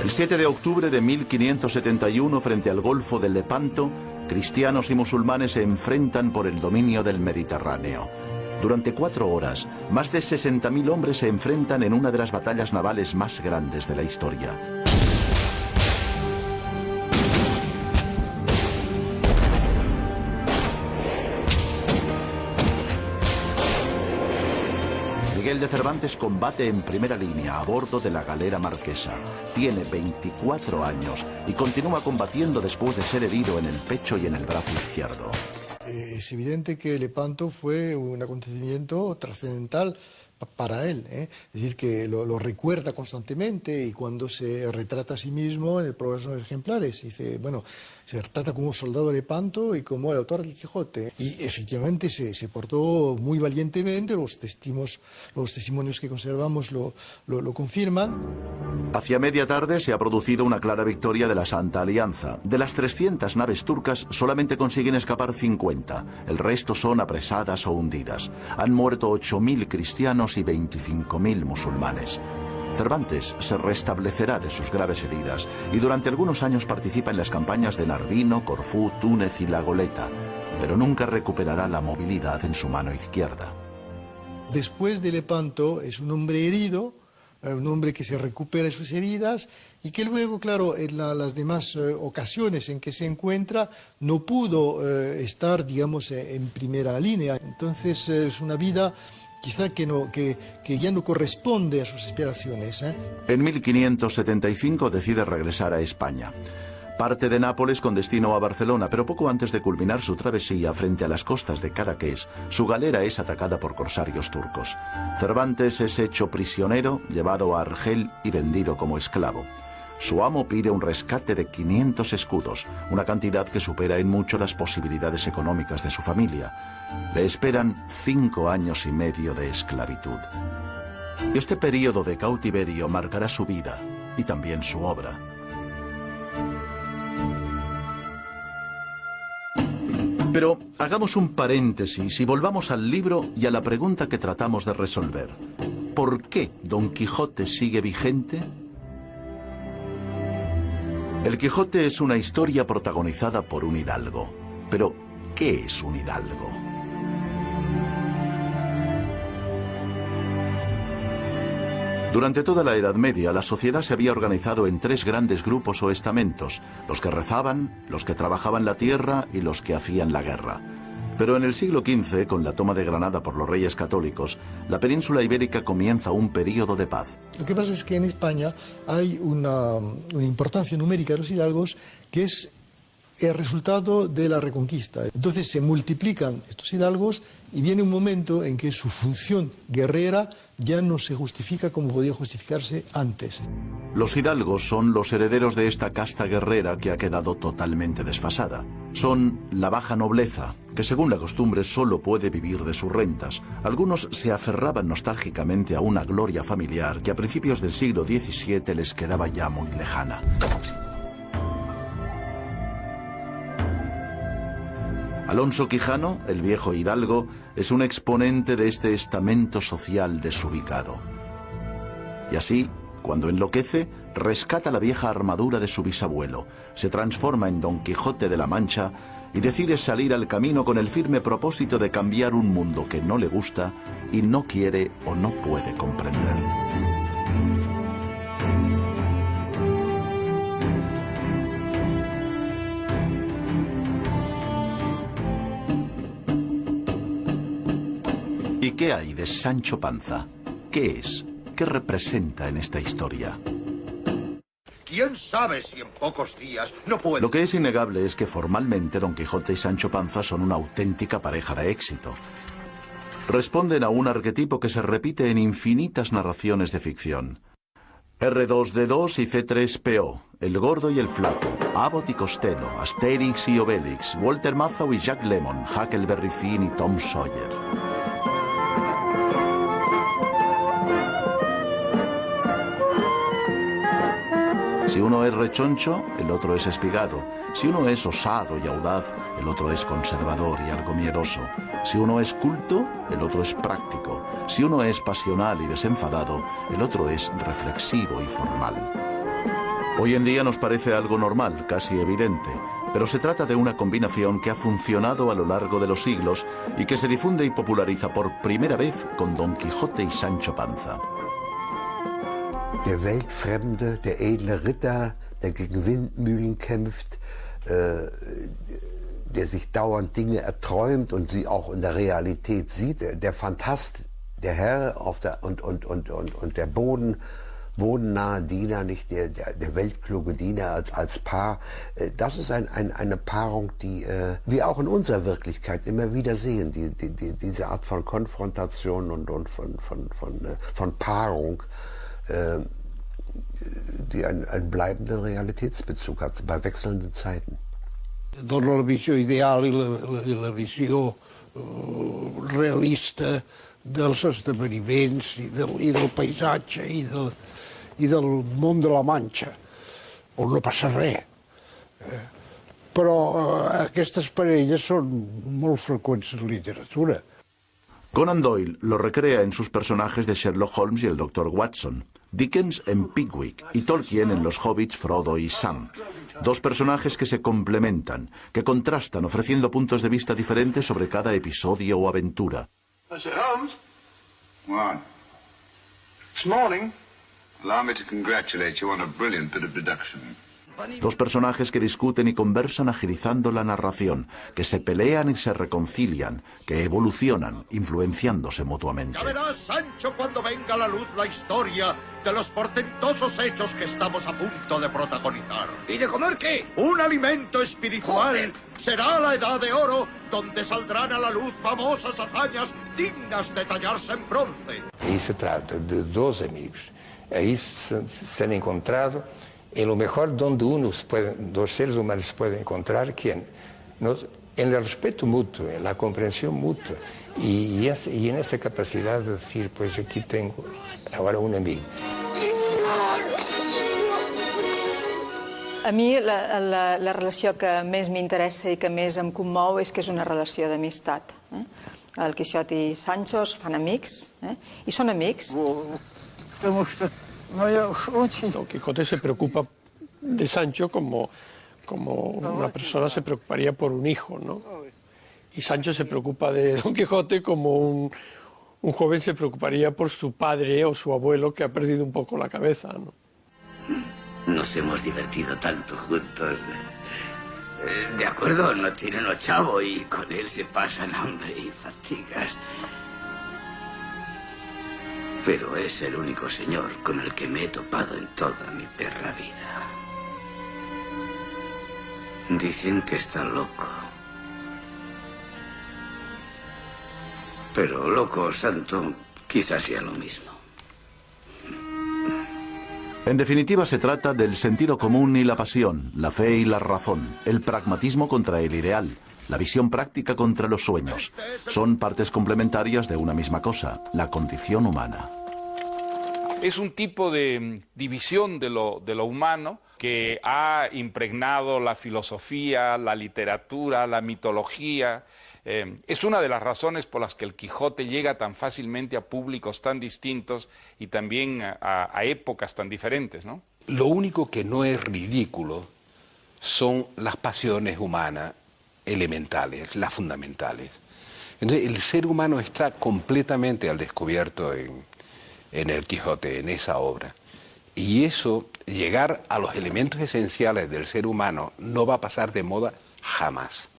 El 7 de octubre de 1571, frente al Golfo de Lepanto, cristianos y musulmanes se enfrentan por el dominio del Mediterráneo. Durante 4 horas, más de 60.000 hombres se enfrentan en una de las batallas navales más grandes de la historia. Miguel de Cervantes combate en primera línea a bordo de la galera marquesa. Tiene 24 años y continúa combatiendo después de ser herido en el pecho y en el brazo izquierdo. Es evidente que Lepanto fue un acontecimiento trascendental para él, Es decir, que lo recuerda constantemente y cuando se retrata a sí mismo en el Progreso de los Ejemplares, dice, bueno, se retrata como un soldado de Lepanto y como el autor del Quijote. Y efectivamente se portó muy valientemente, los testimonios que conservamos lo confirman. Hacia media tarde se ha producido una clara victoria de la Santa Alianza. De las 300 naves turcas solamente consiguen escapar 50. El resto son apresadas o hundidas. Han muerto 8.000 cristianos y 25.000 musulmanes. Cervantes se restablecerá de sus graves heridas y durante algunos años participa en las campañas de Narvino, Corfú, Túnez y La Goleta, pero nunca recuperará la movilidad en su mano izquierda. Después de Lepanto es un hombre herido, un hombre que se recupera de sus heridas y que luego, claro, en las demás ocasiones en que se encuentra no pudo estar, digamos, en primera línea. Entonces es una vida quizá que ya no corresponde a sus aspiraciones. En 1575 decide regresar a España. Parte de Nápoles con destino a Barcelona, pero poco antes de culminar su travesía frente a las costas de Cadaqués, su galera es atacada por corsarios turcos. Cervantes es hecho prisionero, llevado a Argel y vendido como esclavo. Su amo pide un rescate de 500 escudos, una cantidad que supera en mucho las posibilidades económicas de su familia. Le esperan 5 años y medio de esclavitud. Este periodo de cautiverio marcará su vida y también su obra. Pero hagamos un paréntesis y volvamos al libro y a la pregunta que tratamos de resolver. ¿Por qué Don Quijote sigue vigente? El Quijote es una historia protagonizada por un hidalgo. Pero, ¿qué es un hidalgo? Durante toda la Edad Media, la sociedad se había organizado en 3 grandes grupos o estamentos: los que rezaban, los que trabajaban la tierra y los que hacían la guerra. Pero en el siglo XV, con la toma de Granada por los reyes católicos, la península ibérica comienza un período de paz. Lo que pasa es que en España hay una importancia numérica de los hidalgos que es el resultado de la Reconquista. Entonces se multiplican estos hidalgos y viene un momento en que su función guerrera ya no se justifica como podía justificarse antes. Los hidalgos son los herederos de esta casta guerrera que ha quedado totalmente desfasada. Son la baja nobleza, que según la costumbre solo puede vivir de sus rentas. Algunos se aferraban nostálgicamente a una gloria familiar que a principios del siglo XVII les quedaba ya muy lejana. Alonso Quijano, el viejo hidalgo, es un exponente de este estamento social desubicado. Y así, cuando enloquece, rescata la vieja armadura de su bisabuelo, se transforma en Don Quijote de la Mancha y decide salir al camino con el firme propósito de cambiar un mundo que no le gusta y no quiere o no puede comprender. ¿Y qué hay de Sancho Panza? ¿Qué es? ¿Qué representa en esta historia? ¿Quién sabe si en pocos días no puede? Lo que es innegable es que formalmente Don Quijote y Sancho Panza son una auténtica pareja de éxito. Responden a un arquetipo que se repite en infinitas narraciones de ficción. R2D2 y C3PO, el gordo y el flaco, Abbott y Costello, Asterix y Obelix, Walter Matthau y Jack Lemmon, Huckleberry Finn y Tom Sawyer. Si uno es rechoncho, el otro es espigado. Si uno es osado y audaz, el otro es conservador y algo miedoso. Si uno es culto, el otro es práctico. Si uno es pasional y desenfadado, el otro es reflexivo y formal. Hoy en día nos parece algo normal, casi evidente, pero se trata de una combinación que ha funcionado a lo largo de los siglos y que se difunde y populariza por primera vez con Don Quijote y Sancho Panza. Der Weltfremde, der edle Ritter, der gegen Windmühlen kämpft, der sich dauernd Dinge erträumt und sie auch in der Realität sieht. Der Phantast, der Herr und der bodennahe Diener, nicht der weltkluge Diener als Paar. Das ist eine Paarung, die wir auch in unserer Wirklichkeit immer wieder sehen. Diese Art von Konfrontation und von Paarung, die einen bleibenden Realitätsbezug hat bei wechselnden Zeiten. De la visió ideal i la visió realista dels esdeveniments i del paisatge i del món de la Manxa, on no passa res. Però aquestes parelles són molt freqüents en literatura. Conan Doyle lo recrea en sus personajes de Sherlock Holmes y el Dr. Watson, Dickens en Pickwick y Tolkien en los hobbits Frodo y Sam. Dos personajes que se complementan, que contrastan ofreciendo puntos de vista diferentes sobre cada episodio o aventura. Mr. Holmes? What? This morning. Allow me to congratulate you on a brilliant bit of deduction. Dos personajes que discuten y conversan agilizando la narración, que se pelean y se reconcilian, que evolucionan, influenciándose mutuamente. Ya verás, Sancho, cuando venga a la luz la historia de los portentosos hechos que estamos a punto de protagonizar. ¿Y de comer qué? Un alimento espiritual. ¡Joder! Será la edad de oro, donde saldrán a la luz famosas hazañas dignas de tallarse en bronce. Ahí se trata de dos amigos. Ahí se han encontrado en lo mejor donde dos seres humanos pueden encontrar, ¿quién? En el respeto mutuo, en la comprensión mutua y en esa capacidad de decir, pues aquí tengo ahora un amigo. A mi la relació que més m'interessa i que més em commou és que és una relació d'amistat. El Quixot i Sancho es fan amics, i són amics. Don Quijote se preocupa de Sancho como una persona se preocuparía por un hijo, ¿no? Y Sancho se preocupa de Don Quijote como un joven se preocuparía por su padre o su abuelo que ha perdido un poco la cabeza, ¿no? Nos hemos divertido tanto juntos. De acuerdo, no tiene uno chavo y con él se pasan hambre y fatigas. Pero es el único señor con el que me he topado en toda mi perra vida. Dicen que está loco. Pero loco o santo quizás sea lo mismo. En definitiva, se trata del sentido común y la pasión, la fe y la razón, el pragmatismo contra el ideal, la visión práctica contra los sueños. Son partes complementarias de una misma cosa, la condición humana. Es un tipo de división de lo humano que ha impregnado la filosofía, la literatura, la mitología. Es una de las razones por las que el Quijote llega tan fácilmente a públicos tan distintos y también a épocas tan diferentes, ¿no? Lo único que no es ridículo son las pasiones humanas elementales, las fundamentales. Entonces, el ser humano está completamente al descubierto en el Quijote, en esa obra. Y eso, llegar a los elementos esenciales del ser humano, no va a pasar de moda jamás.